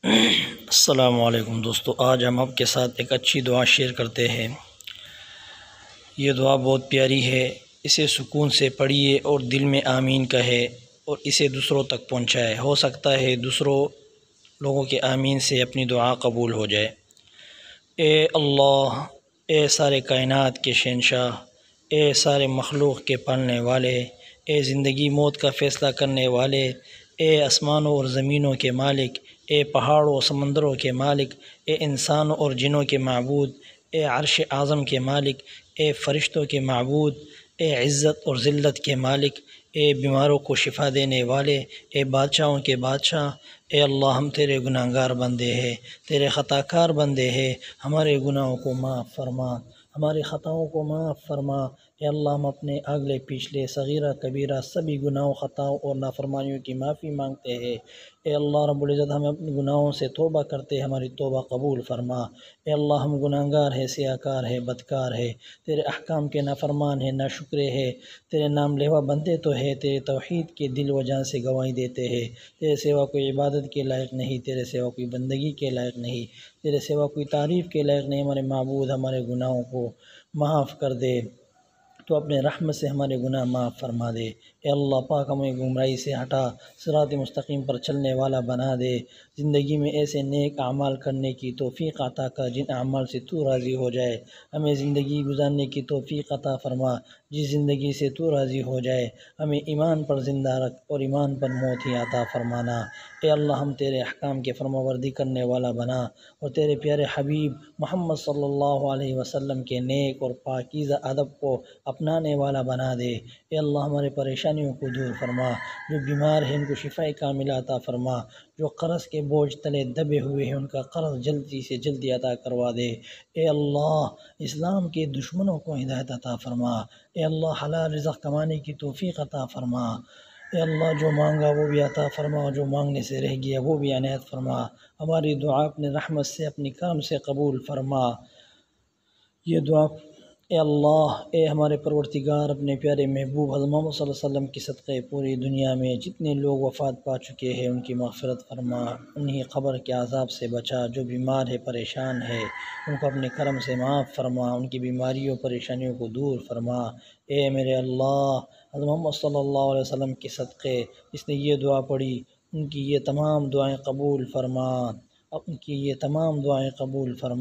السلام علیکم دوستو، آج ہم آپ کے ساتھ ایک اچھی دعا شیئر کرتے ہیں۔ یہ دعا بہت پیاری ہے، اسے سکون سے پڑھیے اور دل میں آمین کہے اور اسے دوسروں تک پہنچائے۔ ہو سکتا ہے دوسروں لوگوں کے آمین سے اپنی دعا قبول ہو جائے۔ اے اللہ، اے سارے کائنات کے شہنشاہ، اے سارے مخلوق کے پالنے والے، اے زندگی موت کا فیصلہ کرنے والے، اے آسمانوں اور زمینوں کے مالک، اے پہاڑوں و سمندروں کے مالک، اے انسانوں اور جنوں کے معبود، اے عرش اعظم کے مالک، اے فرشتوں کے معبود، اے عزت اور ذلت کے مالک، اے بیماروں کو شفا دینے والے، اے بادشاہوں کے بادشاہ، اے اللہ، ہم تیرے گناہ گار بندے ہیں، تیرے خطا کار بندے ہیں، ہمارے گناہوں کو معاف فرما، ہماری خطاؤں کو معاف فرما۔ اے اللہ، ہم اپنے اگلے پچھلے صغیرہ کبیرہ سبھی گناہوں، خطاؤں اور نافرمانیوں کی معافی مانگتے ہیں۔ اے اللہ رب العزت، ہم اپنے گناہوں سے توبہ کرتے ہیں، ہماری توبہ قبول فرما۔ اے اللہ، ہم گناہ گار ہیں، سیاکار ہیں، بدکار ہیں، تیرے احکام کے نافرمان ہیں، ناشکرے ہیں، تیرے نام لیوا بندے تو ہے، تیرے توحید کے دل و جان سے گواہی دیتے ہیں۔ تیرے سوا کوئی عبادت کے لائق نہیں، تیرے سوا کوئی بندگی کے لائق نہیں، تیرے سوا کوئی تعریف کے لائق نہیں۔ ہمارے معبود، ہمارے گناہوں کو معاف کر دے، تو اپنے رحمت سے ہمارے گناہ معاف فرما دے۔ اے اللہ پاک، ہمیں گمراہی سے ہٹا، صراط مستقیم پر چلنے والا بنا دے۔ زندگی میں ایسے نیک اعمال کرنے کی توفیق عطا کر جن اعمال سے تو راضی ہو جائے۔ ہمیں زندگی گزارنے کی توفیق عطا فرما جس زندگی سے تو راضی ہو جائے۔ ہمیں ایمان پر زندہ رکھ اور ایمان پر موت ہی عطا فرمانا۔ اے اللہ، ہم تیرے احکام کے فرمانبرداری کرنے والا بنا اور تیرے پیارے حبیب محمد صلی اللہ علیہ وسلم کے نیک اور پاکیزہ ادب کو اپنانے والا بنا دے۔ اے اللہ، ہمارے پریشانیوں کو دور فرما، جو بیمار ہیں ان کو شفاء کاملہ عطا فرما، جو قرض کے بوجھ تلے دبے ہوئے ہیں ان کا قرض جلدی سے جلدی عطا کروا دے۔ اے اللہ، اسلام کے دشمنوں کو ہدایت عطا فرما۔ اے اللہ، حلال رزق کمانے کی توفیق عطا فرما۔ اے اللہ، جو مانگا وہ بھی عطا فرما، جو مانگنے سے رہ گیا وہ بھی عنایت فرما۔ ہماری دعا اپنے رحمت سے، اپنی کرم سے قبول فرما۔ یہ دعا اے اللہ، اے ہمارے پروردگار، اپنے پیارے محبوب حضرت محمد صلی اللہ علیہ وسلم کی صدقے پوری دنیا میں جتنے لوگ وفات پا چکے ہیں ان کی مغفرت فرما، انہیں قبر کے عذاب سے بچا۔ جو بیمار ہے، پریشان ہے، ان کو اپنے کرم سے معاف فرما، ان کی بیماریوں پریشانیوں کو دور فرما۔ اے میرے اللہ، حضرت محمد صلی اللہ علیہ وسلم کے صدقے جس نے یہ دعا پڑھی ان کی یہ تمام دعائیں قبول فرما، ان کی یہ تمام دعائیں قبول فرما۔